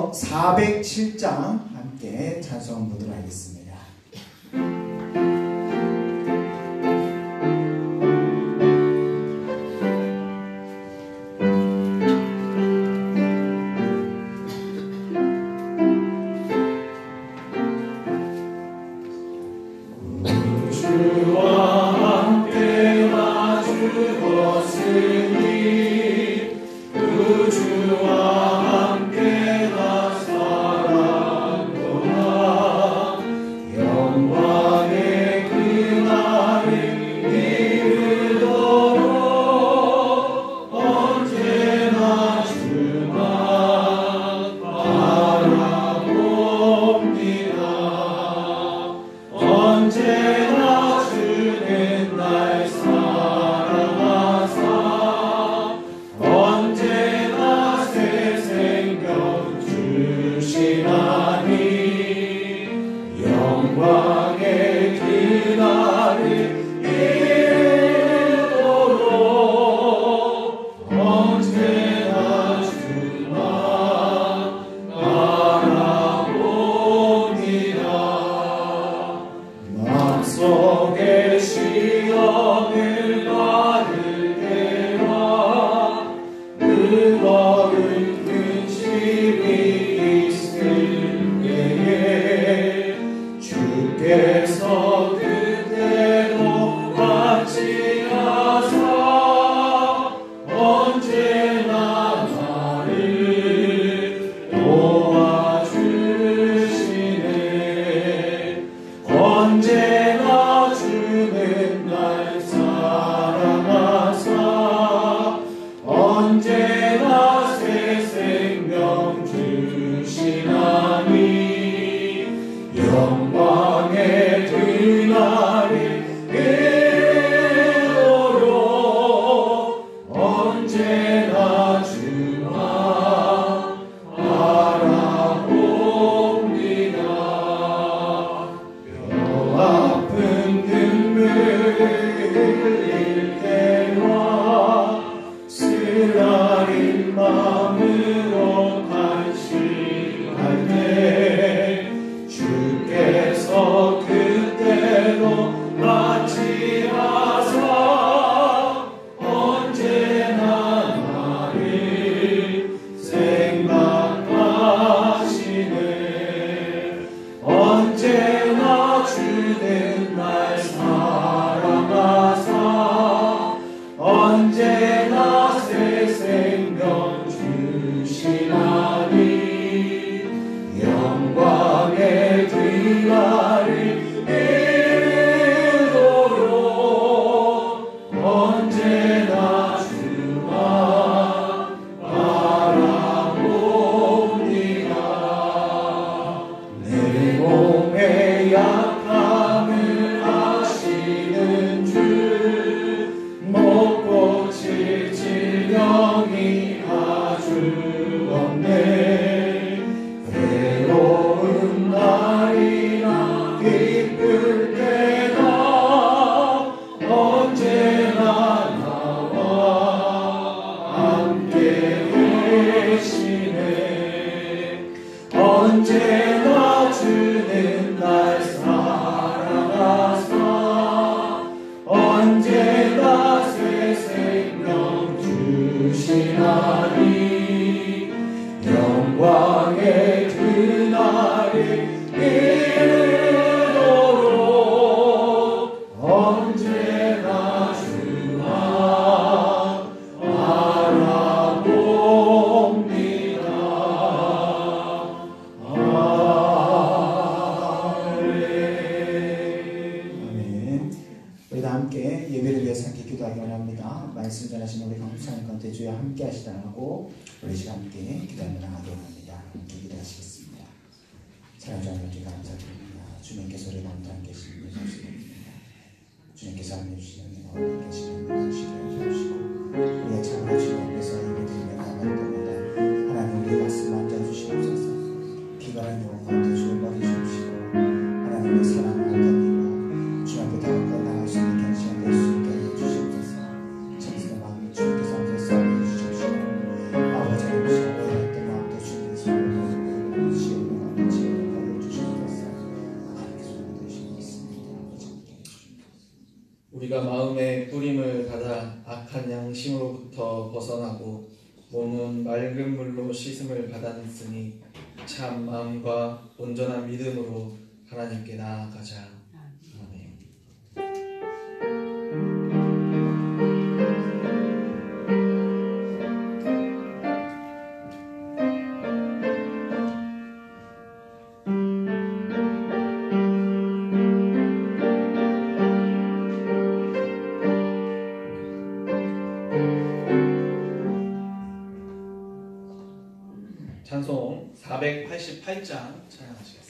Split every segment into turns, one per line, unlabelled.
이어서 407장 함께 찬송 보도록 하겠습니다.
우리 시간 함께 기도하며 나가도록 합니다. 함께 기도하시겠습니다. 사랑하는 아버지 감사드립니다. 주님께서 우리 가운데 함께 계시는 것입니다. 주님께서 함께 해주시는 은혜가 계시는 것을 해주시고 우리의 참으로 주님 앞에서 예배드리며 나갈 때마다 하나님 우리의 가슴을 만져주시옵소서. 피가는 영혼 가운데 주를 먹이시옵시고 하나님의 사랑을 알다니고 주님 앞에 더 가까이 나갈 수 있는 견시가 될 수 있게 해주시옵소서. 참스러운 마음이 주님께서 함께 싸움해 주시옵시고 아버지 하나님 오해할 때 마음도 주님께서
하나님의 뿌림을 받아 악한 양심으로부터 벗어나고 몸은 맑은 물로 씻음을 받았으니 참 마음과 온전한 믿음으로 하나님께 나아가자. 아멘. 찬송 488장 찬양하시겠습니다.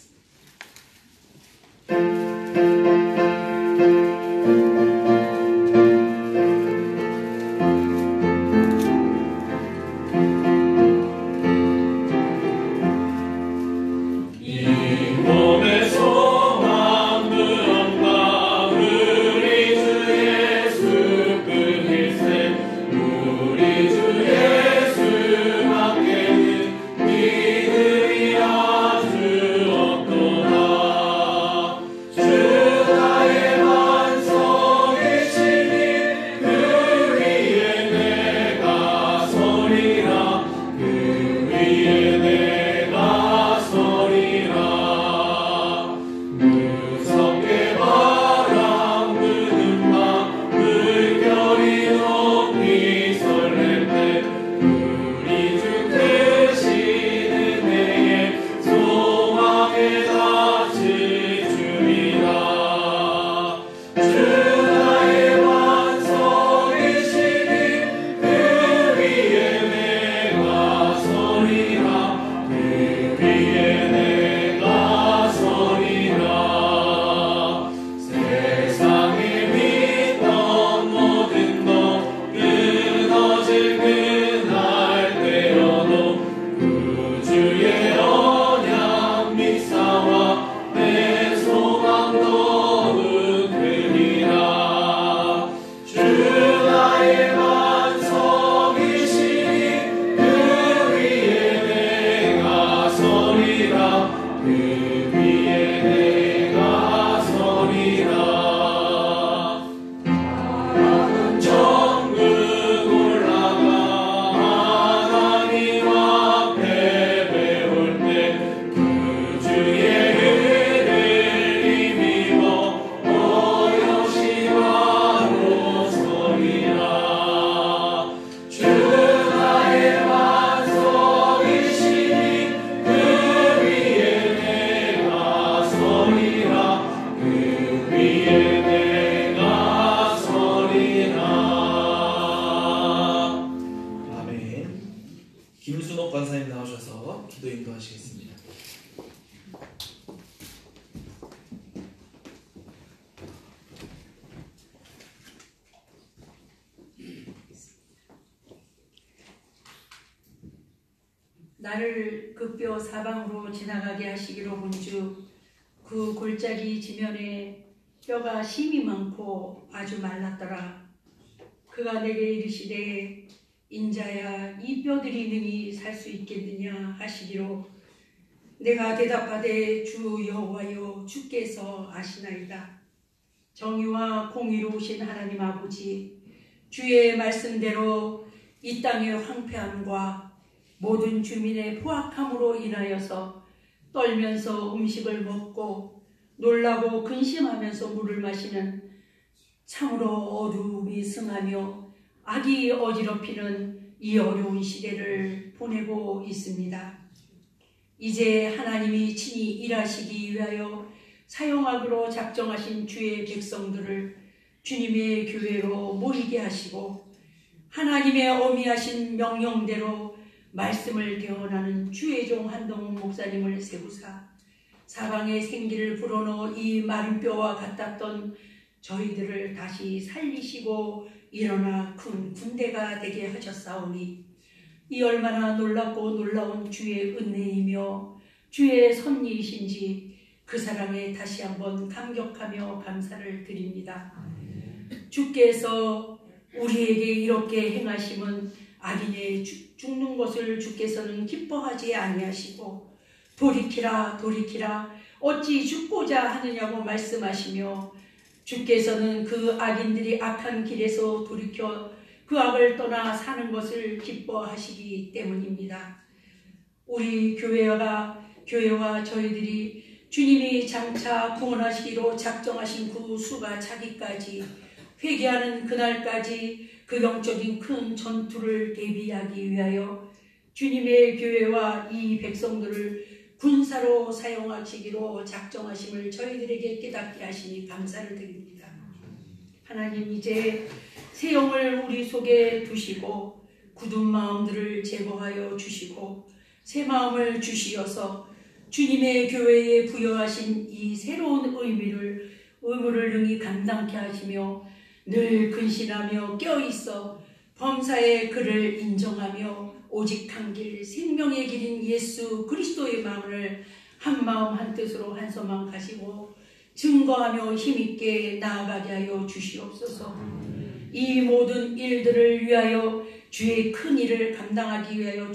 김순옥 권사님 나오셔서 기도 인도하시겠습니다.
나를 그 뼈 사방으로 지나가게 하시기로 본주 그 골짜기 지면에 뼈가 심이 많고 아주 말랐더라. 그가 내게 이르시되 인자야 이 뼈들이 능히 살 수 있겠느냐 하시기로 내가 대답하되 주 여호와여 주께서 아시나이다. 정의와 공의로우신 하나님 아버지, 주의 말씀대로 이 땅의 황폐함과 모든 주민의 포악함으로 인하여서 떨면서 음식을 먹고 놀라고 근심하면서 물을 마시는 참으로 어두움이 승하며 악이 어지럽히는 이 어려운 시대를 보내고 있습니다. 이제 하나님이 친히 일하시기 위하여 사용하기로 작정하신 주의 백성들을 주님의 교회로 모이게 하시고 하나님의 어미하신 명령대로 말씀을 대언하는 주의 종 한동훈 목사님을 세우사 사방에 생기를 불어넣어 이 마른 뼈와 같았던 저희들을 다시 살리시고 일어나 큰 군대가 되게 하셨사오니 이 얼마나 놀랍고 놀라운 주의 은혜이며 주의 섭리이신지 그 사랑에 다시 한번 감격하며 감사를 드립니다. 주께서 우리에게 이렇게 행하심은 악인의 죽는 것을 주께서는 기뻐하지 아니하시고 돌이키라 돌이키라 어찌 죽고자 하느냐고 말씀하시며 주께서는 그 악인들이 악한 길에서 돌이켜 그 악을 떠나 사는 것을 기뻐하시기 때문입니다. 우리 교회와 저희들이 주님이 장차 구원하시기로 작정하신 그 수가 차기까지 회개하는 그날까지 그 영적인 큰 전투를 대비하기 위하여 주님의 교회와 이 백성들을 군사로 사용하시기로 작정하심을 저희들에게 깨닫게 하시니 감사를 드립니다. 하나님, 이제 새 영을 우리 속에 두시고 굳은 마음들을 제거하여 주시고 새 마음을 주시어서 주님의 교회에 부여하신 이 새로운 의무를 능히 감당케 하시며 늘 근신하며 껴있어 범사의 그를 인정하며 오직 한 길 생명의 길인 예수 그리스도의 마음을 한 마음 한 뜻으로 한 소망 가지고 증거하며 힘있게 나아가게 하여 주시옵소서. 이 모든 일들을 위하여 주의 큰 일을 감당하기 위하여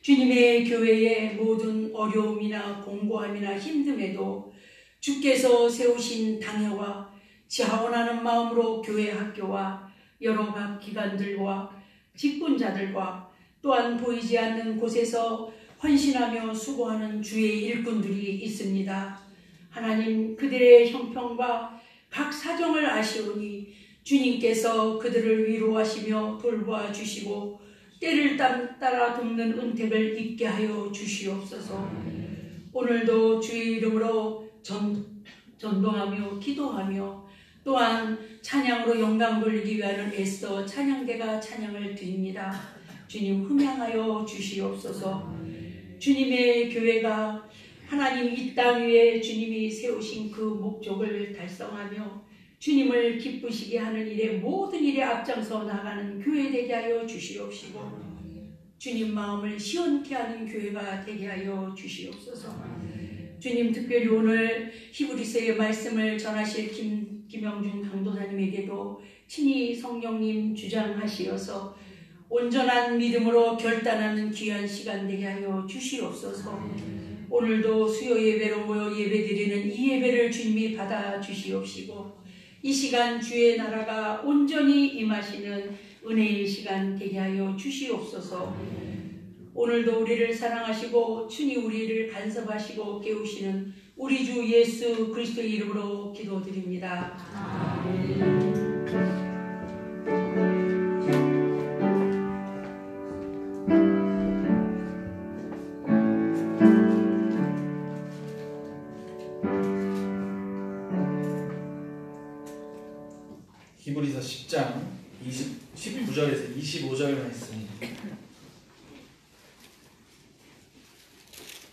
주님의 교회의 모든 어려움이나 공고함이나 힘듦에도 주께서 세우신 당회와 자원하는 마음으로 교회 학교와 여러 각 기관들과 직분자들과 또한 보이지 않는 곳에서 헌신하며 수고하는 주의 일꾼들이 있습니다. 하나님, 그들의 형편과 각 사정을 아시오니 주님께서 그들을 위로하시며 돌보아 주시고 때를 따라 돕는 은택을 입게 하여 주시옵소서. 오늘도 주의 이름으로 전도하며 기도하며 또한 찬양으로 영광 돌리기 위하여 애써 찬양대가 찬양을 드립니다. 주님, 흠양하여 주시옵소서. 주님의 교회가 하나님 이 땅 위에 주님이 세우신 그 목적을 달성하며 주님을 기쁘시게 하는 일에 모든 일에 앞장서 나가는 교회 되게 하여 주시옵시고 주님 마음을 시원케 하는 교회가 되게 하여 주시옵소서. 주님, 특별히 오늘 히브리서의 말씀을 전하실 김영준 강도사님에게도 친히 성령님 주장하시어서 온전한 믿음으로 결단하는 귀한 시간 되게 하여 주시옵소서. 오늘도 수요 예배로 모여 예배드리는 이 예배를 주님이 받아 주시옵시고 이 시간 주의 나라가 온전히 임하시는 은혜의 시간 되게 하여 주시옵소서. 오늘도 우리를 사랑하시고 친히 우리를 간섭하시고 깨우시는 우리 주 예수 그리스도의 이름으로 기도드립니다. 아멘.
히브리서 10장 19절에서 25절 말씀.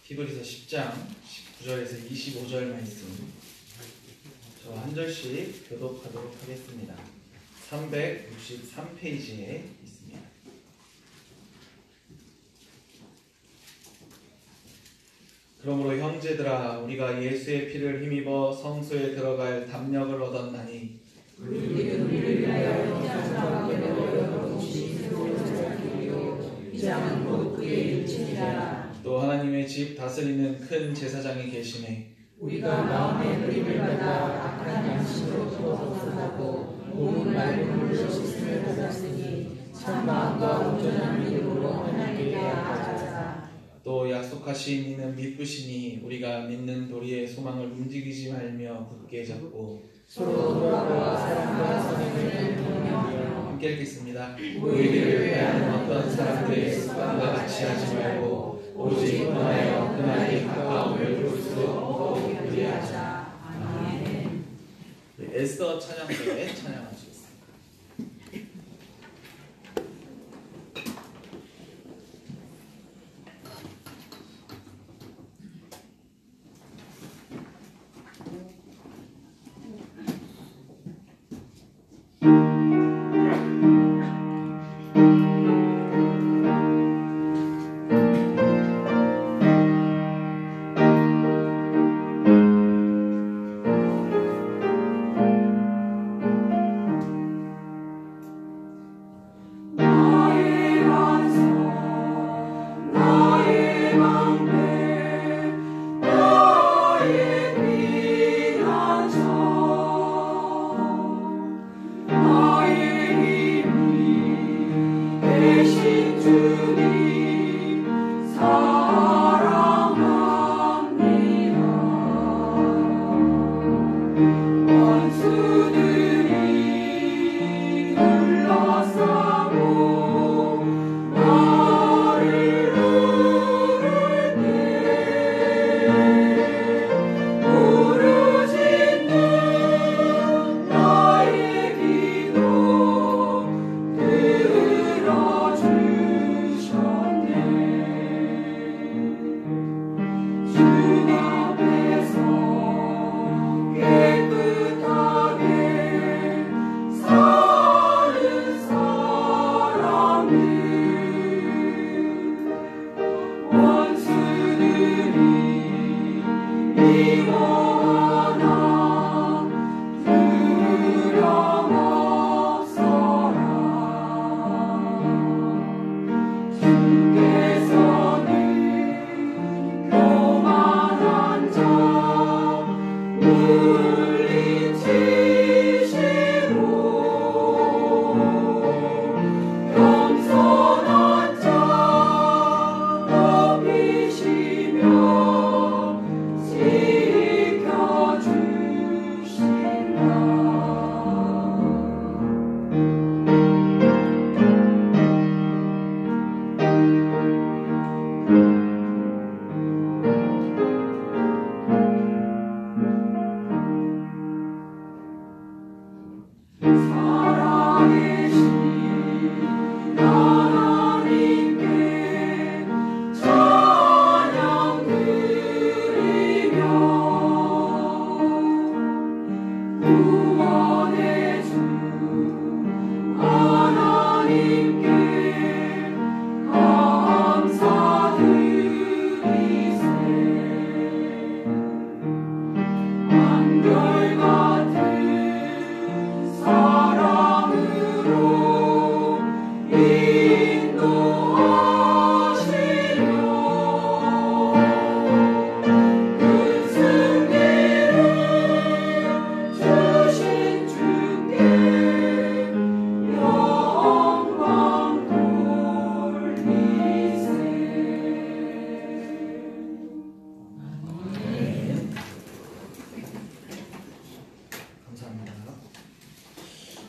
히브리서 10장 19절에서 25절 말씀. 저 한 절씩 교독하도록 하겠습니다. 363페이지에 있습니다. 그러므로 형제들아, 우리가 예수의 피를 힘입어 성소에 들어갈 담력을 얻었나니
우리를 위하여 형제와 깨달어 주시는 자기요 이장은 곧 그의 일친이라.
또 하나님의 집 다스리는 큰 제사장이 계시네.
우리가 마음의 그림을 받아 악한 양심으로부터 벗어나고 몸은 맑은 물로 씻음을 받았으니 참 마음과 온전한 믿음으로 하나님께 나아가자.
또 약속하신 이는 믿으시니 우리가 믿는 도리의 소망을 움직이지 말며 굳게 잡고
서로 돌아보아 사랑과 선행을 공유하며
함께 읽겠습니다.
우리를 위한
어떤 사람들의 습관과 같이 하지 말고 오직 떠나여 그날의 가까움을 볼수록
우리하자. 아멘.
에스더 찬양대에 찬양하시겠습니다.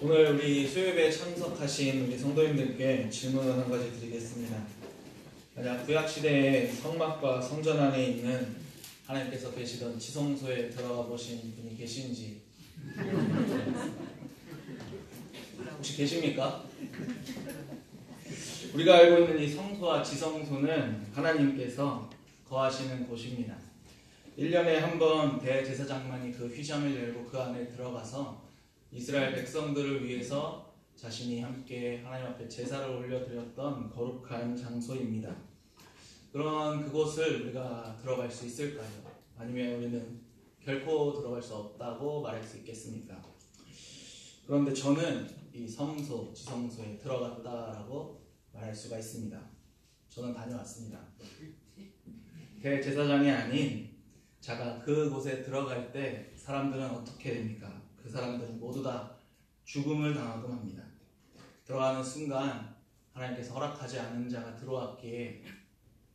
오늘 우리 수요예배에 참석하신 우리 성도님들께 질문을 한 가지 드리겠습니다. 만약 구약시대에 성막과 성전 안에 있는 하나님께서 계시던 지성소에 들어가 보신 분이 계신지 혹시 계십니까? 우리가 알고 있는 이 성소와 지성소는 하나님께서 거하시는 곳입니다. 1년에 한 번 대제사장만이 그 휘장을 열고 그 안에 들어가서 이스라엘 백성들을 위해서 자신이 함께 하나님 앞에 제사를 올려드렸던 거룩한 장소입니다. 그런 그곳을 우리가 들어갈 수 있을까요? 아니면 우리는 결코 들어갈 수 없다고 말할 수 있겠습니까? 그런데 저는 이 성소, 지성소에 들어갔다라고 말할 수가 있습니다. 저는 다녀왔습니다. 대제사장이 아닌 자가 그곳에 들어갈 때 사람들은 어떻게 됩니까? 그 사람들은 모두 다 죽음을 당하곤 합니다. 들어가는 순간 하나님께서 허락하지 않은 자가 들어왔기에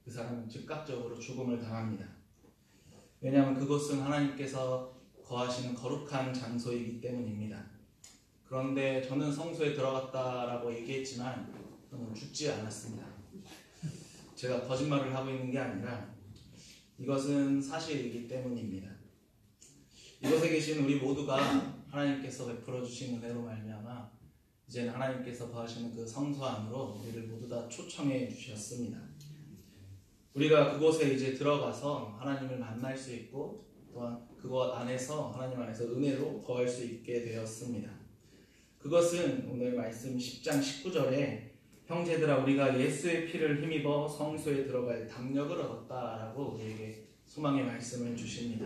그 사람은 즉각적으로 죽음을 당합니다. 왜냐하면 그곳은 하나님께서 거하시는 거룩한 장소이기 때문입니다. 그런데 저는 성소에 들어갔다라고 얘기했지만 저는 죽지 않았습니다. 제가 거짓말을 하고 있는 게 아니라 이것은 사실이기 때문입니다. 이곳에 계신 우리 모두가 하나님께서 베풀어 주신 은혜로 말미암아 이제는 하나님께서 거하시는 그 성소 안으로 우리를 모두 다 초청해 주셨습니다. 우리가 그곳에 이제 들어가서 하나님을 만날 수 있고 또한 그곳 안에서 하나님 안에서 은혜로 거할 수 있게 되었습니다. 그것은 오늘 말씀 10장 19절에 형제들아 우리가 예수의 피를 힘입어 성소에 들어갈 담력을 얻었다라고 우리에게 소망의 말씀을 주십니다.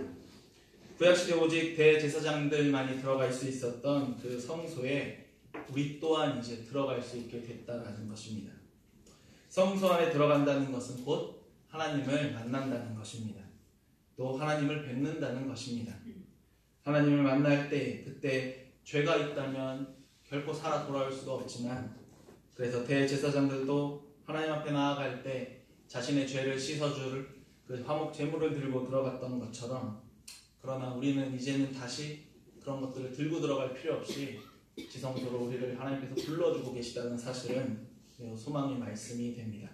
구약시대 오직 대제사장들만이 들어갈 수 있었던 그 성소에 우리 또한 이제 들어갈 수 있게 됐다는 것입니다. 성소 안에 들어간다는 것은 곧 하나님을 만난다는 것입니다. 또 하나님을 뵙는다는 것입니다. 하나님을 만날 때 그때 죄가 있다면 결코 살아 돌아올 수가 없지만 그래서 대제사장들도 하나님 앞에 나아갈 때 자신의 죄를 씻어줄 그 화목 제물을 들고 들어갔던 것처럼, 그러나 우리는 이제는 다시 그런 것들을 들고 들어갈 필요 없이 지성소로 우리를 하나님께서 불러주고 계시다는 사실은 매우 소망의 말씀이 됩니다.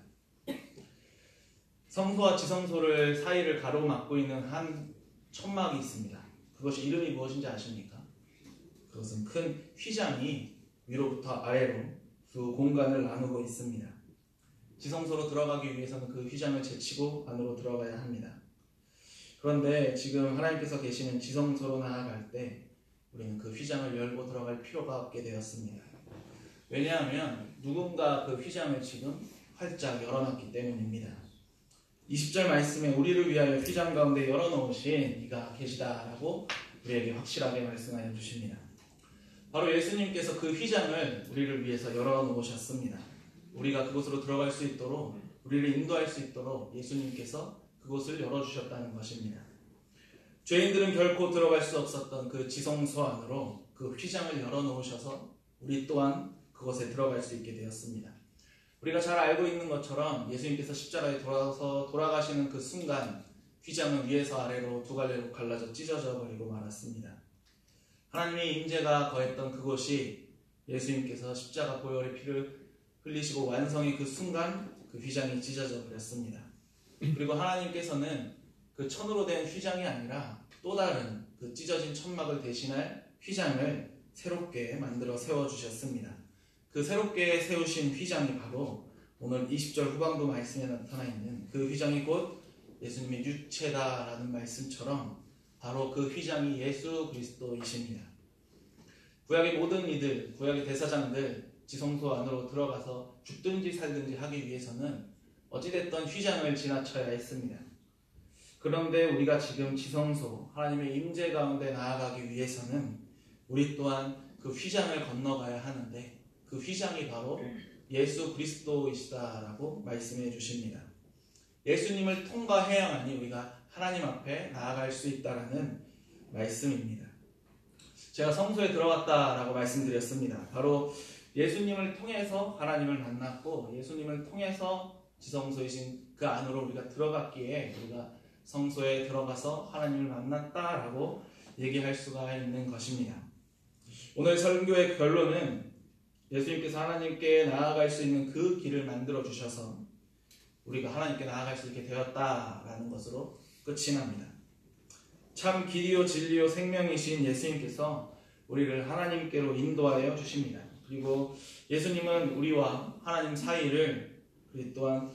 성소와 지성소를 사이를 가로막고 있는 한 천막이 있습니다. 그것이 이름이 무엇인지 아십니까? 그것은 큰 휘장이 위로부터 아래로 두 공간을 나누고 있습니다. 지성소로 들어가기 위해서는 그 휘장을 제치고 안으로 들어가야 합니다. 그런데 지금 하나님께서 계시는 지성소로 나아갈 때 우리는 그 휘장을 열고 들어갈 필요가 없게 되었습니다. 왜냐하면 누군가 그 휘장을 지금 활짝 열어놨기 때문입니다. 20절 말씀에 우리를 위하여 휘장 가운데 열어놓으신 이가 계시다라고 우리에게 확실하게 말씀하여 주십니다. 바로 예수님께서 그 휘장을 우리를 위해서 열어놓으셨습니다. 우리가 그곳으로 들어갈 수 있도록, 우리를 인도할 수 있도록 예수님께서 그곳을 열어주셨다는 것입니다. 죄인들은 결코 들어갈 수 없었던 그 지성소 안으로 그 휘장을 열어놓으셔서 우리 또한 그곳에 들어갈 수 있게 되었습니다. 우리가 잘 알고 있는 것처럼 예수님께서 십자가에 돌아가시는 그 순간 휘장은 위에서 아래로 두 갈래로 갈라져 찢어져 버리고 말았습니다. 하나님의 임재가 거했던 그곳이 예수님께서 십자가 보혈의 피를 흘리시고 완성의 그 순간 그 휘장이 찢어져 버렸습니다. 그리고 하나님께서는 그 천으로 된 휘장이 아니라 또 다른 그 찢어진 천막을 대신할 휘장을 새롭게 만들어 세워주셨습니다. 그 새롭게 세우신 휘장이 바로 오늘 20절 후반부 말씀에 나타나 있는 그 휘장이 곧 예수님의 육체다라는 말씀처럼 바로 그 휘장이 예수 그리스도이십니다. 구약의 모든 이들, 구약의 대사장들 지성소 안으로 들어가서 죽든지 살든지 하기 위해서는 어찌됐든 휘장을 지나쳐야 했습니다. 그런데 우리가 지금 지성소, 하나님의 임재 가운데 나아가기 위해서는 우리 또한 그 휘장을 건너가야 하는데 그 휘장이 바로 예수 그리스도이시다라고 말씀해 주십니다. 예수님을 통과해야만이 우리가 하나님 앞에 나아갈 수 있다라는 말씀입니다. 제가 성소에 들어갔다라고 말씀드렸습니다. 바로 예수님을 통해서 하나님을 만났고 예수님을 통해서 지성소이신 그 안으로 우리가 들어갔기에 우리가 성소에 들어가서 하나님을 만났다라고 얘기할 수가 있는 것입니다. 오늘 설교의 결론은 예수님께서 하나님께 나아갈 수 있는 그 길을 만들어 주셔서 우리가 하나님께 나아갈 수 있게 되었다라는 것으로 끝이 납니다. 참 길이요 진리요 생명이신 예수님께서 우리를 하나님께로 인도하여 주십니다. 그리고 예수님은 우리와 하나님 사이를 또한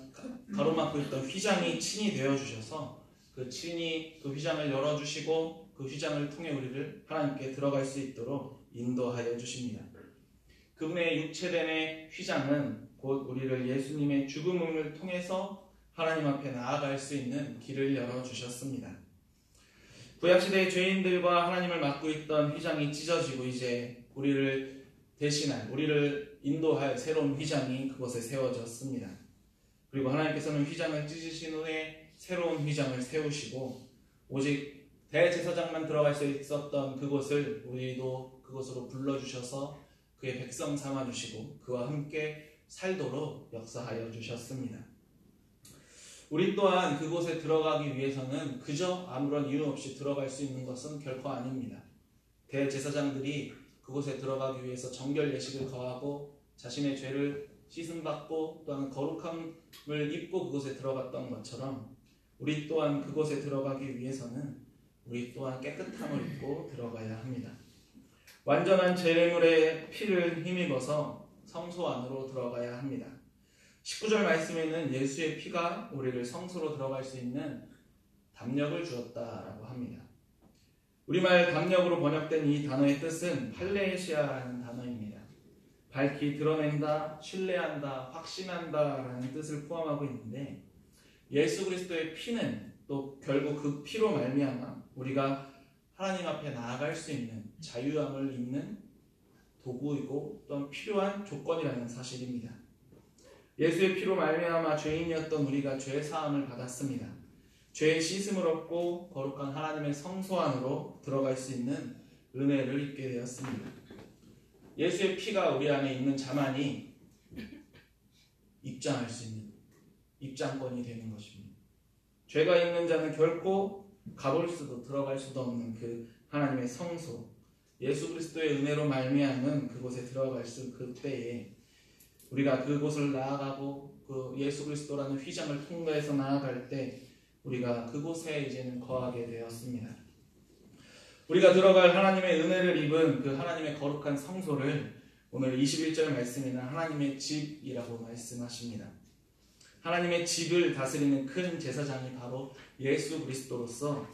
가로막고 있던 휘장이 친히 되어 주셔서 그 친히 그 휘장을 열어주시고 그 휘장을 통해 우리를 하나님께 들어갈 수 있도록 인도하여 주십니다. 그분의 육체됨의 휘장은 곧 우리를 예수님의 죽음을 통해서 하나님 앞에 나아갈 수 있는 길을 열어주셨습니다. 구약시대의 죄인들과 하나님을 맡고 있던 휘장이 찢어지고 이제 우리를 대신할, 우리를 인도할 새로운 휘장이 그곳에 세워졌습니다. 그리고 하나님께서는 휘장을 찢으신 후에 새로운 휘장을 세우시고 오직 대제사장만 들어갈 수 있었던 그곳을 우리도 그곳으로 불러주셔서 그의 백성 삼아주시고 그와 함께 살도록 역사하여 주셨습니다. 우리 또한 그곳에 들어가기 위해서는 그저 아무런 이유 없이 들어갈 수 있는 것은 결코 아닙니다. 대제사장들이 그곳에 들어가기 위해서 정결 예식을 거하고 자신의 죄를 씻음받고 또한 거룩함을 입고 그곳에 들어갔던 것처럼 우리 또한 그곳에 들어가기 위해서는 우리 또한 깨끗함을 입고 들어가야 합니다. 완전한 제물의 피를 힘입어서 성소 안으로 들어가야 합니다. 19절 말씀에는 예수의 피가 우리를 성소로 들어갈 수 있는 담력을 주었다라고 합니다. 우리말 담력으로 번역된 이 단어의 뜻은 할레시아라는 단어입니다. 밝히 드러낸다, 신뢰한다, 확신한다라는 뜻을 포함하고 있는데 예수 그리스도의 피는 또 결국 그 피로 말미암아 우리가 하나님 앞에 나아갈 수 있는 자유함을 잇는 도구이고 또한 필요한 조건이라는 사실입니다. 예수의 피로 말미암아 죄인이었던 우리가 죄 사함을 받았습니다. 죄의 씻음을 얻고 거룩한 하나님의 성소 안으로 들어갈 수 있는 은혜를 입게 되었습니다. 예수의 피가 우리 안에 있는 자만이 입장할 수 있는 입장권이 되는 것입니다. 죄가 있는 자는 결코 가볼 수도 들어갈 수도 없는 그 하나님의 성소, 예수 그리스도의 은혜로 말미암은 그곳에 들어갈 수 그때에 우리가 그곳을 나아가고 그 예수 그리스도라는 휘장을 통과해서 나아갈 때 우리가 그곳에 이제는 거하게 되었습니다. 우리가 들어갈 하나님의 은혜를 입은 그 하나님의 거룩한 성소를 오늘 21절 말씀에는 하나님의 집이라고 말씀하십니다. 하나님의 집을 다스리는 큰 제사장이 바로 예수 그리스도로서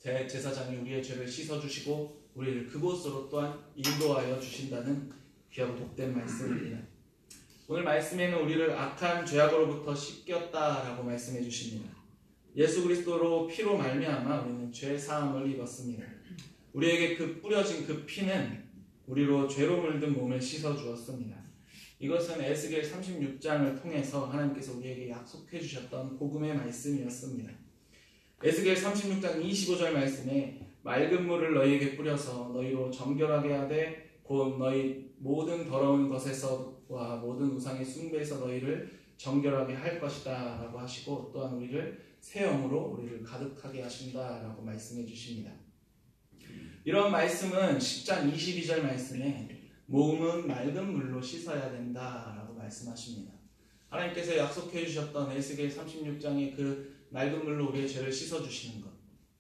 제사장이 우리의 죄를 씻어주시고 우리를 그곳으로 또한 인도하여 주신다는 귀하고 복된 말씀입니다. 오늘 말씀에는 우리를 악한 죄악으로부터 씻겼다라고 말씀해 주십니다. 예수 그리스도로 피로 말미암아 우리는 죄 사함을 입었습니다. 우리에게 그 뿌려진 그 피는 우리로 죄로 물든 몸을 씻어 주었습니다. 이것은 에스겔 36장을 통해서 하나님께서 우리에게 약속해 주셨던 복음의 말씀이었습니다. 에스겔 36장 25절 말씀에 맑은 물을 너희에게 뿌려서 너희로 정결하게 하되 곧 너희 모든 더러운 것에서와 모든 우상의 숭배에서 너희를 정결하게 할 것이다 라고 하시고 또한 우리를 새 영으로 우리를 가득하게 하신다 라고 말씀해 주십니다. 이런 말씀은 10장 22절 말씀에 몸은 맑은 물로 씻어야 된다 라고 말씀하십니다. 하나님께서 약속해 주셨던 에스겔 36장의 그 맑은 물로 우리의 죄를 씻어주시는 것,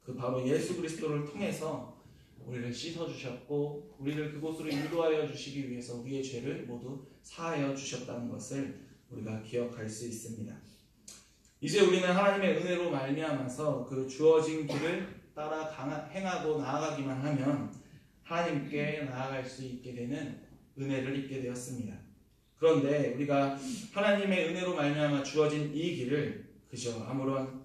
그 바로 예수 그리스도를 통해서 우리를 씻어주셨고 우리를 그곳으로 인도하여 주시기 위해서 우리의 죄를 모두 사하여 주셨다는 것을 우리가 기억할 수 있습니다. 이제 우리는 하나님의 은혜로 말미암아서 그 주어진 길을 따라 행하고 나아가기만 하면 하나님께 나아갈 수 있게 되는 은혜를 입게 되었습니다. 그런데 우리가 하나님의 은혜로 말미암아 주어진 이 길을 그저 아무런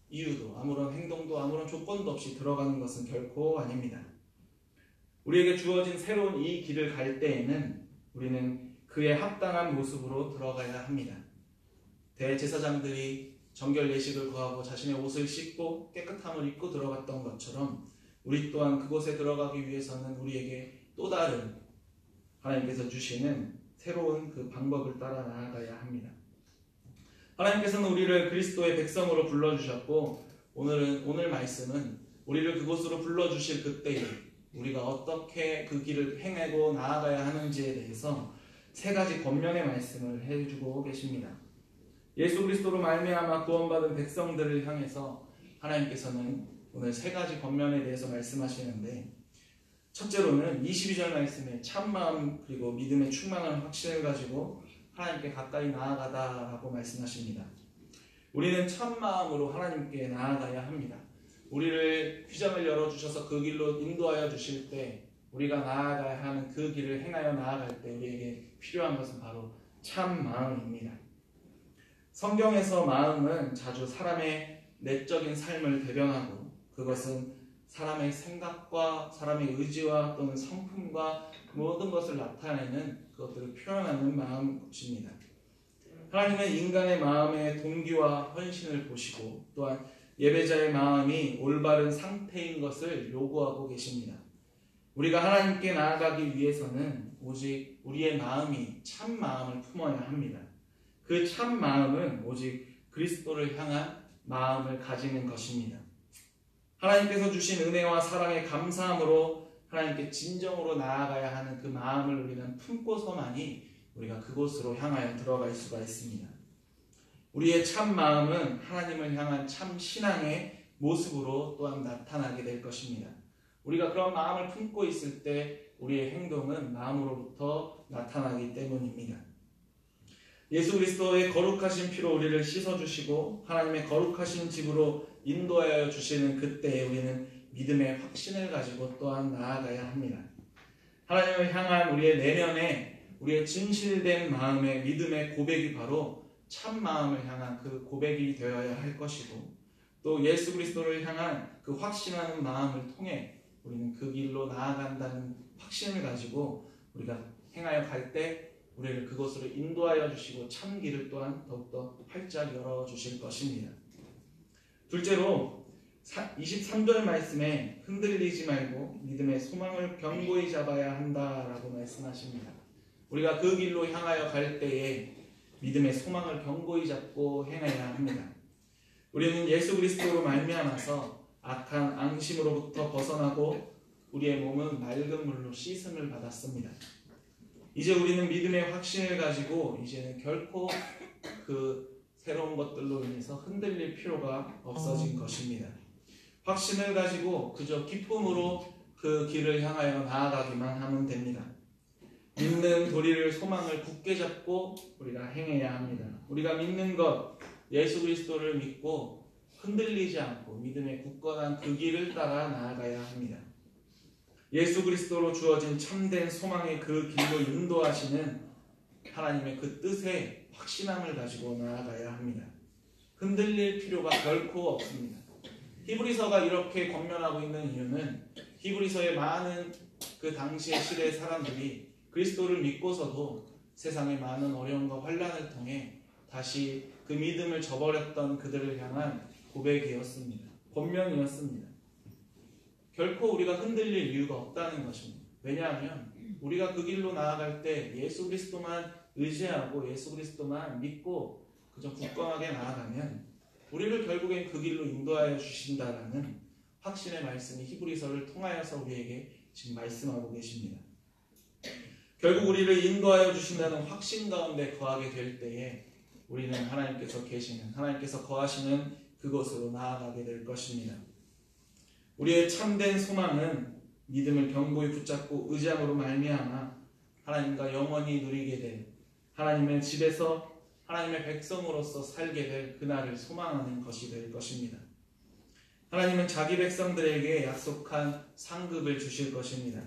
이유도 아무런 행동도 아무런 조건도 없이 들어가는 것은 결코 아닙니다. 우리에게 주어진 새로운 이 길을 갈 때에는 우리는 그에 합당한 모습으로 들어가야 합니다. 대제사장들이 정결 예식을 구하고 자신의 옷을 씻고 깨끗함을 입고 들어갔던 것처럼 우리 또한 그곳에 들어가기 위해서는 우리에게 또 다른 하나님께서 주시는 새로운 그 방법을 따라 나아가야 합니다. 하나님께서는 우리를 그리스도의 백성으로 불러주셨고 오늘 말씀은 우리를 그곳으로 불러주실 그때에 우리가 어떻게 그 길을 행하고 나아가야 하는지에 대해서 세 가지 권면의 말씀을 해주고 계십니다. 예수 그리스도로 말미암아 구원받은 백성들을 향해서 하나님께서는 오늘 세 가지 권면에 대해서 말씀하시는데 첫째로는 22절 말씀에 참마음 그리고 믿음의 충만한 확신을 가지고 하나님께 가까이 나아가다라고 말씀하십니다. 우리는 참마음으로 하나님께 나아가야 합니다. 우리를 휘장을 열어주셔서 그 길로 인도하여 주실 때 우리가 나아가야 하는 그 길을 행하여 나아갈 때 우리에게 필요한 것은 바로 참마음입니다. 성경에서 마음은 자주 사람의 내적인 삶을 대변하고 그것은 사람의 생각과 사람의 의지와 또는 성품과 모든 것을 나타내는 그것들을 표현하는 마음입니다. 하나님은 인간의 마음의 동기와 헌신을 보시고 또한 예배자의 마음이 올바른 상태인 것을 요구하고 계십니다. 우리가 하나님께 나아가기 위해서는 오직 우리의 마음이 참 마음을 품어야 합니다. 그 참 마음은 오직 그리스도를 향한 마음을 가지는 것입니다. 하나님께서 주신 은혜와 사랑에 감사함으로 하나님께 진정으로 나아가야 하는 그 마음을 우리는 품고서만이 우리가 그곳으로 향하여 들어갈 수가 있습니다. 우리의 참 마음은 하나님을 향한 참 신앙의 모습으로 또한 나타나게 될 것입니다. 우리가 그런 마음을 품고 있을 때 우리의 행동은 마음으로부터 나타나기 때문입니다. 예수 그리스도의 거룩하신 피로 우리를 씻어주시고 하나님의 거룩하신 집으로 인도하여 주시는 그때에 우리는 믿음의 확신을 가지고 또한 나아가야 합니다. 하나님을 향한 우리의 내면에 우리의 진실된 마음의 믿음의 고백이 바로 참 마음을 향한 그 고백이 되어야 할 것이고 또 예수 그리스도를 향한 그 확신하는 마음을 통해 우리는 그 길로 나아간다는 확신을 가지고 우리가 행하여 갈 때 우리를 그곳으로 인도하여 주시고 참 길을 또한 더욱더 활짝 열어주실 것입니다. 둘째로 23절 말씀에 흔들리지 말고 믿음의 소망을 견고히 잡아야 한다라고 말씀하십니다. 우리가 그 길로 향하여 갈 때에 믿음의 소망을 견고히 잡고 행해야 합니다. 우리는 예수 그리스도로 말미암아서 악한 앙심으로부터 벗어나고 우리의 몸은 맑은 물로 씻음을 받았습니다. 이제 우리는 믿음의 확신을 가지고 이제는 결코 그 새로운 것들로 인해서 흔들릴 필요가 없어진 것입니다. 확신을 가지고 그저 기쁨으로 그 길을 향하여 나아가기만 하면 됩니다. 믿는 도리를 소망을 굳게 잡고 우리가 행해야 합니다. 우리가 믿는 것, 예수 그리스도를 믿고 흔들리지 않고 믿음의 굳건한 그 길을 따라 나아가야 합니다. 예수 그리스도로 주어진 참된 소망의 그 길로 인도하시는 하나님의 그 뜻에 확신함을 가지고 나아가야 합니다. 흔들릴 필요가 결코 없습니다. 히브리서가 이렇게 권면하고 있는 이유는 히브리서의 많은 그 당시의 시대의 사람들이 그리스도를 믿고서도 세상의 많은 어려움과 환난을 통해 다시 그 믿음을 저버렸던 그들을 향한 고백이었습니다. 권면이었습니다. 결코 우리가 흔들릴 이유가 없다는 것입니다. 왜냐하면 우리가 그 길로 나아갈 때 예수 그리스도만 의지하고 예수 그리스도만 믿고 그저 굳건하게 나아가면 우리를 결국엔 그 길로 인도하여 주신다라는 확신의 말씀이 히브리서를 통하여서 우리에게 지금 말씀하고 계십니다. 결국 우리를 인도하여 주신다는 확신 가운데 거하게 될 때에 우리는 하나님께서 계시는, 하나님께서 거하시는 그곳으로 나아가게 될 것입니다. 우리의 참된 소망은 믿음을 견고히 붙잡고 의지함으로 말미암아 하나님과 영원히 누리게 될 하나님의 집에서 하나님의 백성으로서 살게 될 그날을 소망하는 것이 될 것입니다. 하나님은 자기 백성들에게 약속한 상급을 주실 것입니다.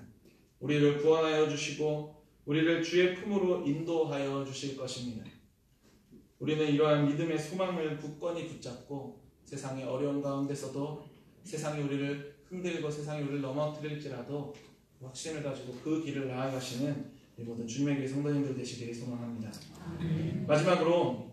우리를 구원하여 주시고 우리를 주의 품으로 인도하여 주실 것입니다. 우리는 이러한 믿음의 소망을 굳건히 붙잡고 세상의 어려움 가운데서도 세상이 우리를 흔들고 세상이 우리를 넘어뜨릴지라도 확신을 가지고 그 길을 나아가시는 이 모든 주님의 교회 성도님들 되시기를 소망합니다. 마지막으로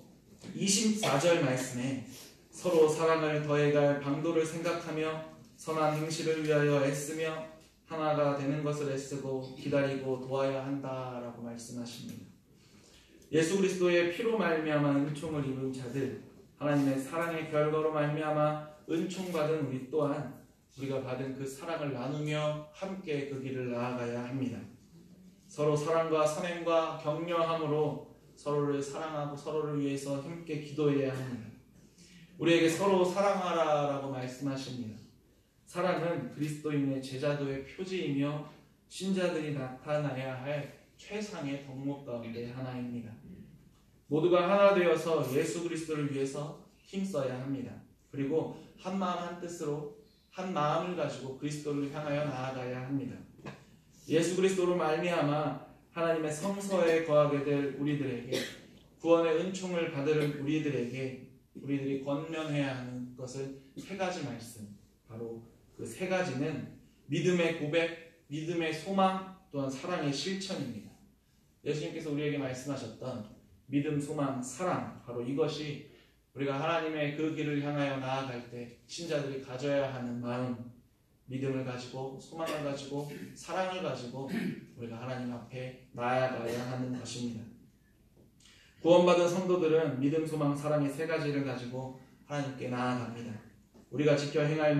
24절 말씀에 서로 사랑을 더해갈 방도를 생각하며 선한 행실을 위하여 애쓰며 하나가 되는 것을 애쓰고 기다리고 도와야 한다라고 말씀하십니다. 예수 그리스도의 피로 말미암아 은총을 입은 자들, 하나님의 사랑의 결과로 말미암아 은총받은 우리 또한 우리가 받은 그 사랑을 나누며 함께 그 길을 나아가야 합니다. 서로 사랑과 선행과 격려함으로 서로를 사랑하고 서로를 위해서 함께 기도해야 합니다. 우리에게 서로 사랑하라라고 말씀하십니다. 사랑은 그리스도인의 제자도의 표지이며 신자들이 나타나야 할 최상의 덕목 가운데 하나입니다. 모두가 하나 되어서 예수 그리스도를 위해서 힘써야 합니다. 그리고 한 마음 한 뜻으로 한 마음을 가지고 그리스도를 향하여 나아가야 합니다. 예수 그리스도로 말미암아 하나님의 성서에 거하게 될 우리들에게 구원의 은총을 받을 우리들에게 우리들이 권면해야 하는 것은 세 가지 말씀, 바로 그 세 가지는 믿음의 고백, 믿음의 소망, 또한 사랑의 실천입니다. 예수님께서 우리에게 말씀하셨던 믿음, 소망, 사랑, 바로 이것이 우리가 하나님의 그 길을 향하여 나아갈 때 신자들이 가져야 하는 마음, 믿음을 가지고 소망을 가지고 사랑을 가지고 우리가 하나님 앞에 나아가야 하는 것입니다. 구원받은 성도들은 믿음, 소망, 사랑의 세 가지를 가지고 하나님께 나아갑니다. 우리가 지켜 행할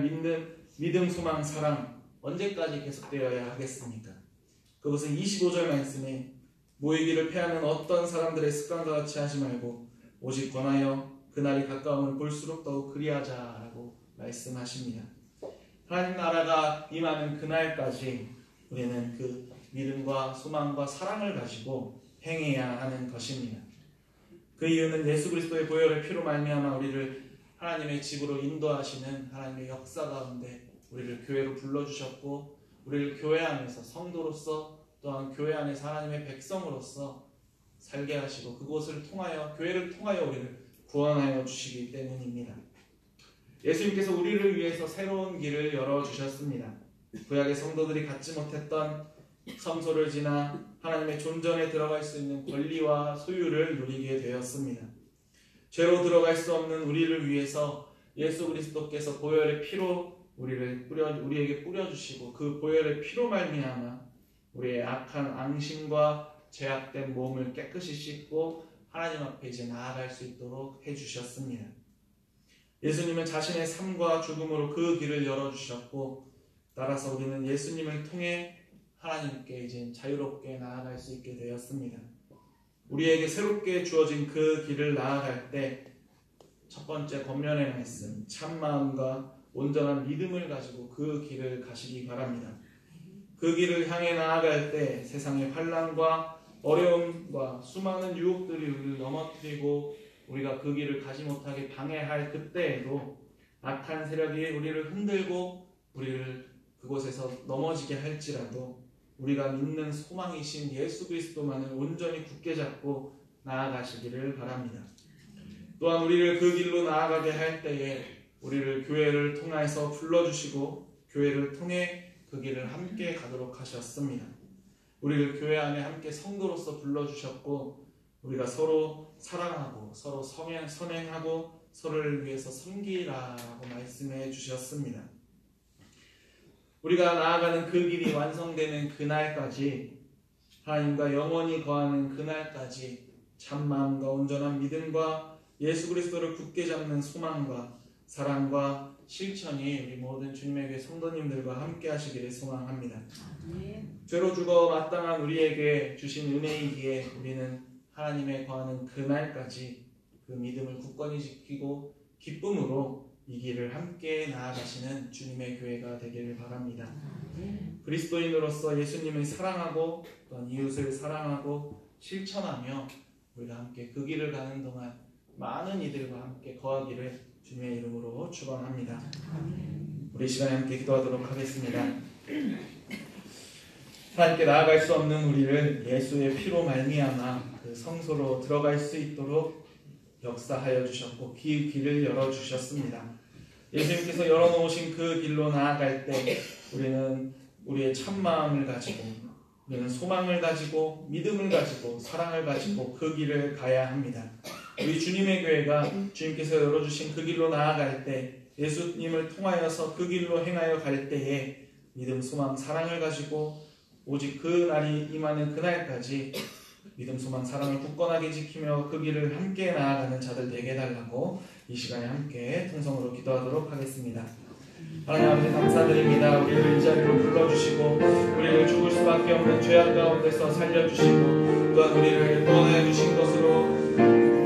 믿음, 소망, 사랑 언제까지 계속되어야 하겠습니까? 그것은 25절 말씀에 모이기를 패하는 어떤 사람들의 습관과 같이 하지 말고 오직 권하여 그날이 가까움을 볼수록 더욱 그리하자라고 말씀하십니다. 하나님 나라가 임하는 그날까지 우리는 그 믿음과 소망과 사랑을 가지고 행해야 하는 것입니다. 그 이유는 예수 그리스도의 보혈의 피로 말미암아 우리를 하나님의 집으로 인도하시는 하나님의 역사 가운데 우리를 교회로 불러주셨고 우리를 교회 안에서 성도로서 또한 교회 안에서 하나님의 백성으로서 살게 하시고 그곳을 통하여 교회를 통하여 우리를 구원하여 주시기 때문입니다. 예수님께서 우리를 위해서 새로운 길을 열어주셨습니다. 구약의 성도들이 갖지 못했던 성소를 지나 하나님의 존전에 들어갈 수 있는 권리와 소유를 누리게 되었습니다. 죄로 들어갈 수 없는 우리를 위해서 예수 그리스도께서 보혈의 피로 우리에게 뿌려주시고 그 보혈의 피로 말미암아 우리의 악한 앙심과 죄악된 몸을 깨끗이 씻고 하나님 앞에 이제 나아갈 수 있도록 해주셨습니다. 예수님은 자신의 삶과 죽음으로 그 길을 열어주셨고, 따라서 우리는 예수님을 통해 하나님께 이제 자유롭게 나아갈 수 있게 되었습니다. 우리에게 새롭게 주어진 그 길을 나아갈 때 첫 번째 권면의 말씀, 참마음과 온전한 믿음을 가지고 그 길을 가시기 바랍니다. 그 길을 향해 나아갈 때 세상의 환난과 어려움과 수많은 유혹들이 우리를 넘어뜨리고 우리가 그 길을 가지 못하게 방해할 그때에도 악한 세력이 우리를 흔들고 우리를 그곳에서 넘어지게 할지라도 우리가 믿는 소망이신 예수 그리스도만을 온전히 굳게 잡고 나아가시기를 바랍니다. 또한 우리를 그 길로 나아가게 할 때에 우리를 교회를 통해서 불러주시고 교회를 통해 그 길을 함께 가도록 하셨습니다. 우리를 교회 안에 함께 성도로서 불러주셨고 우리가 서로 사랑하고 서로 선행하고 서로를 위해서 섬기라고 말씀해 주셨습니다. 우리가 나아가는 그 길이 완성되는 그날까지, 하나님과 영원히 거하는 그날까지 참마음과 온전한 믿음과 예수 그리스도를 굳게 잡는 소망과 사랑과 실천이 우리 모든 주님의 교회 성도님들과 함께 하시기를 소망합니다. 죄로 죽어 마땅한 우리에게 주신 은혜이기에 우리는 하나님의 거하는 그날까지 그 믿음을 굳건히 지키고 기쁨으로 이 길을 함께 나아가시는 주님의 교회가 되기를 바랍니다. 그리스도인으로서 예수님을 사랑하고 또한 이웃을 사랑하고 실천하며 우리가 함께 그 길을 가는 동안 많은 이들과 함께 거하기를 주님의 이름으로 축원합니다. 우리 시간에 함께 기도하도록 하겠습니다. 하나님께 나아갈 수 없는 우리를 예수의 피로 말미암아 그 성소로 들어갈 수 있도록 역사하여 주셨고 그 길을 열어주셨습니다. 예수님께서 열어놓으신 그 길로 나아갈 때 우리는 우리의 참마음을 가지고 우리는 소망을 가지고 믿음을 가지고 사랑을 가지고 그 길을 가야 합니다. 우리 주님의 교회가 주님께서 열어주신 그 길로 나아갈 때 예수님을 통하여서 그 길로 행하여 갈 때에 믿음, 소망, 사랑을 가지고 오직 그 날이 임하는 그날까지 믿음, 소망, 사랑을 굳건하게 지키며 그 길을 함께 나아가는 자들 되게 해달라고 이 시간에 함께 통성으로 기도하도록 하겠습니다. 하나님 아버지 감사드립니다. 우리를 이 자리로 불러주시고 우리를 죽을 수밖에 없는 죄악 가운데서 살려주시고 또한 우리를 구원해 주신 것으로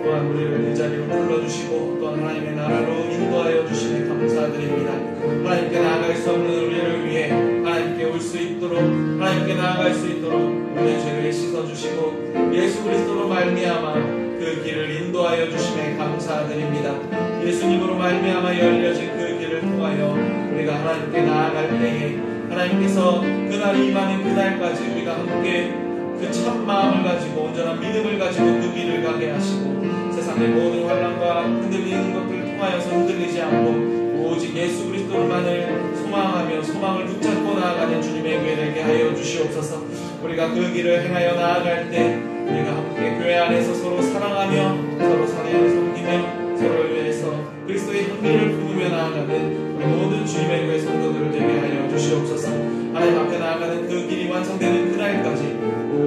또한 우리를 이 자리로 불러주시고 또한 하나님의 나라로 인도하여 주시니 감사드립니다. 하나님께 나아갈 수 없는 우리를 위해 하나님께 올 수 있도록 하나님께 나아갈 수 있도록 우리의 죄를 씻어주시고 예수 그리스도로 말미암아 그 길을 인도하여 주심에 감사드립니다. 예수님으로 말미암아 열려진 그 길을 통하여 우리가 하나님께 나아갈 때에 하나님께서 그날이 임하는 그날까지 우리가 함께 그 참 마음을 가지고 온전한 믿음을 가지고 그 길을 가게 하시고 세상의 모든 환난과 흔들리는 것들을 통하여서 흔들리지 않고 오직 예수 그리스도만을 소망하며 소망을 붙잡고 나아가는 주님의 교회 되게 하여 주시옵소서. 우리가 그 길을 행하여 나아갈 때 우리가 함께 교회 안에서 서로 사랑하며 서로 사랑을 섬기며 서로를 위해서 그리스도의 향기를 품으며 나아가는 우리 모든 주님의 교회 성도들을 되게 하여 주시옵소서. 하나님 앞에 나아가는 그 길이 완성되는 그날까지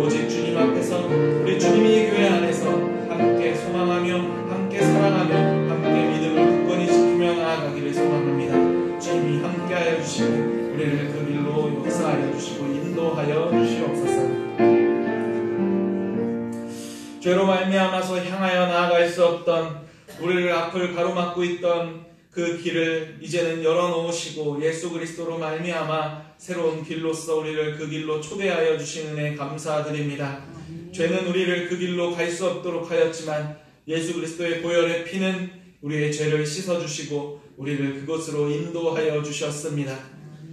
오직 주님 앞에서 우리 주님이 교회 안에서 함께 소망하며 함께 사랑하며 함께 믿음을 굳건히 지키며 나아가기를 소망합니다. 주님이 함께하여 주시고 우리를 그 길로 역사하여 주시고 인도하여 주시옵소서. 죄로 말미암아서 향하여 나아갈 수 없던 우리를 앞을 가로막고 있던 그 길을 이제는 열어놓으시고 예수 그리스도로 말미암아 새로운 길로서 우리를 그 길로 초대하여 주시는 은혜 감사드립니다. 죄는 우리를 그 길로 갈 수 없도록 하였지만 예수 그리스도의 보혈의 피는 우리의 죄를 씻어주시고 우리를 그곳으로 인도하여 주셨습니다.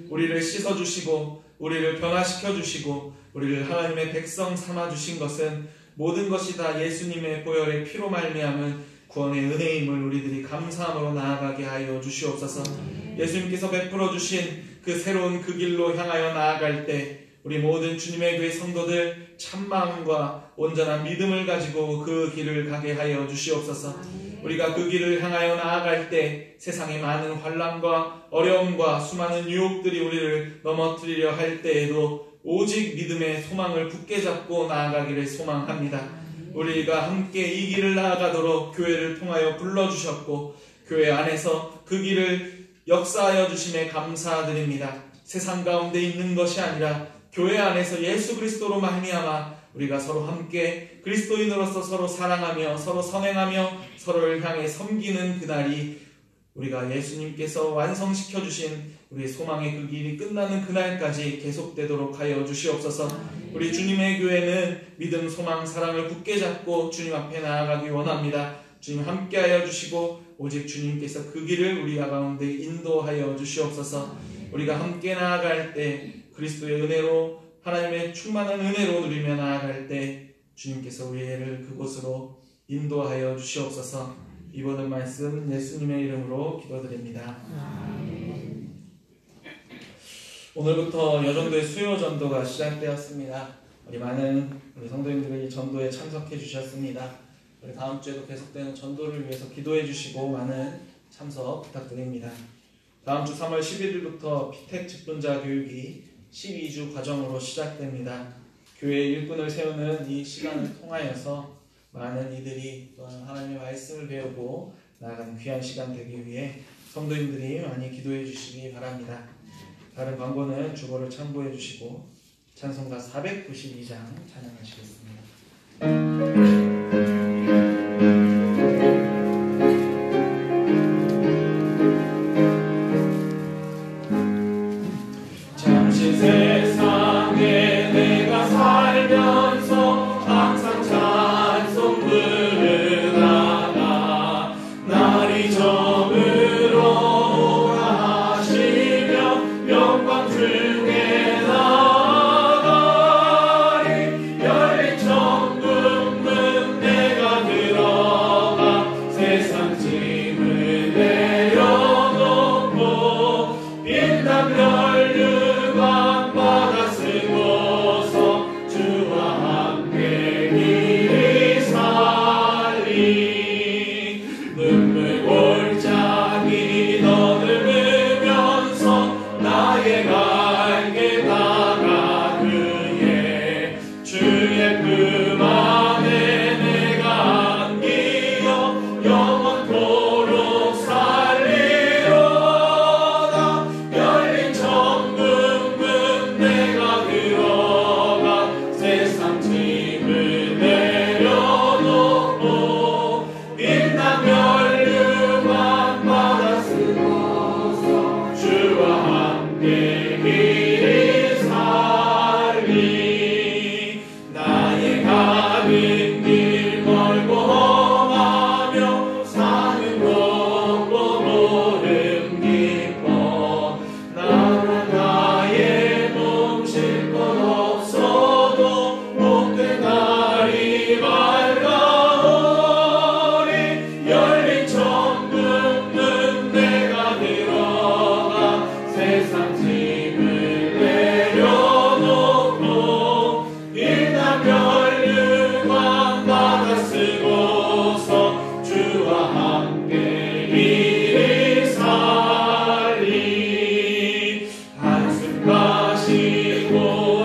우리를 씻어주시고 우리를 변화시켜 주시고 우리를 하나님의 백성 삼아 주신 것은 모든 것이 다 예수님의 보혈의 피로 말미암은 구원의 은혜임을 우리들이 감사함으로 나아가게 하여 주시옵소서. 예수님께서 베풀어 주신 그 새로운 그 길로 향하여 나아갈 때 우리 모든 주님의 교회 성도들 참마음과 온전한 믿음을 가지고 그 길을 가게 하여 주시옵소서. 우리가 그 길을 향하여 나아갈 때 세상의 많은 환난과 어려움과 수많은 유혹들이 우리를 넘어뜨리려 할 때에도 오직 믿음의 소망을 굳게 잡고 나아가기를 소망합니다. 우리가 함께 이 길을 나아가도록 교회를 통하여 불러주셨고 교회 안에서 그 길을 역사하여 주심에 감사드립니다. 세상 가운데 있는 것이 아니라 교회 안에서 예수 그리스도로 말미암아 우리가 서로 함께 그리스도인으로서 서로 사랑하며 서로 선행하며 서로를 향해 섬기는 그날이 우리가 예수님께서 완성시켜 주신 우리의 소망의 그 길이 끝나는 그날까지 계속되도록 하여 주시옵소서. 우리 주님의 교회는 믿음, 소망, 사랑을 굳게 잡고 주님 앞에 나아가기 원합니다. 주님 함께하여 주시고 오직 주님께서 그 길을 우리 가운데 인도하여 주시옵소서. 우리가 함께 나아갈 때 그리스도의 은혜로 하나님의 충만한 은혜로 누리며 나아갈 때 주님께서 우리를 그곳으로 인도하여 주시옵소서. 이번의 말씀 예수님의 이름으로 기도드립니다. 오늘부터 여전도의 수요 전도가 시작되었습니다. 우리 많은 성도님들이 전도에 참석해 주셨습니다. 우리 다음 주에도 계속되는 전도를 위해서 기도해 주시고 많은 참석 부탁드립니다. 다음 주 3월 11일부터 피택 직분자 교육이 12주 과정으로 시작됩니다. 교회의 일꾼을 세우는 이 시간을 통하여서 많은 이들이 또한 하나님의 말씀을 배우고 나아가는 귀한 시간 되기 위해 성도님들이 많이 기도해 주시기 바랍니다. 다른 광고는 주보를 참고해 주시고 찬송가 492장 찬양하시겠습니다.
잠시 세상에 내가 살면서 항상 찬송 부르다가 날이 저물어 오라 하시며 영광 중에 나아가리. 열린 천국 문 내가 들어가 세상 짐을 내려놓고 빛난 멸류관 바다 쓰고서 주와 함께 길이 살리. 눈물 골짜기 너듬으면서 나의 갈게 나가 그의 주의 품 안에 내가 안기어 영원토록 살리로다. 열린 천국 문 내가 들어가 세상 짐을 내려놓고 빛난 멸류관 바다 쓰고서 주와 함께 길이 살리. 나의 가는 길 멀고 험하며 사는 곳고 모름 깊어 나는 나의 몸 쉴 것 없어도 못된 날이 밝아오리. 열린 천국 문 내가 들어가 세상 짐을 내려놓고 빛난 멸류관 바다 쓰고서 주와 함께 길이 살리. 한숨 마시고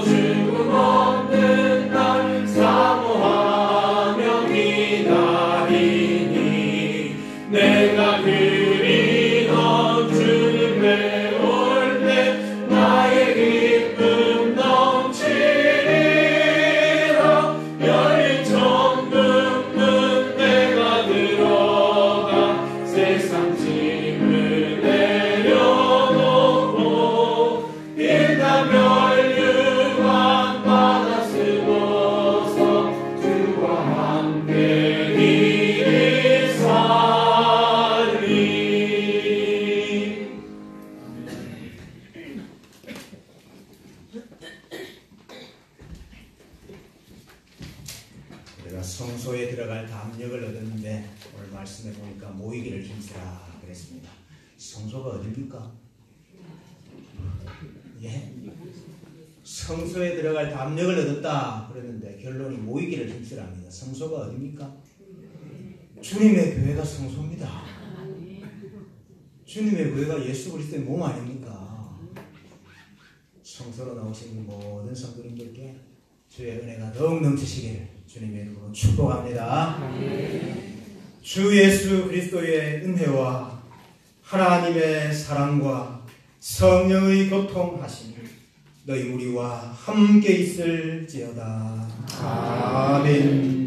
죽음 없는 날 사모하며 기다리니 내가 그리던 주님 배울 때 나의 기쁨 넘치리라. 열린 천국 문 내가 들어가 세상 짐을 내려놓고 빛난 멸류관 바다 쓰고서 주와 함께 길이 살리.
우리가 성소에 들어갈 담력을 얻었는데 오늘 말씀해 보니까 모이기를 힘쓰라 그랬습니다. 성소가 어딥니까? 예? 성소에 들어갈 담력을 얻었다 그랬는데 결론이 모이기를 힘쓰랍니다. 성소가 어딥니까? 주님의 교회가 성소입니다. 주님의 교회가 예수 그리스도의 몸 아닙니까? 성소로 나오신 모든 성도님들께 주의 은혜가 더욱 넘치시기를
주님의 이름으로 축복합니다. 주 예수 그리스도의 은혜와 하나님의 사랑과 성령의 교통하심이 너희 우리와 함께 있을지어다. 아멘.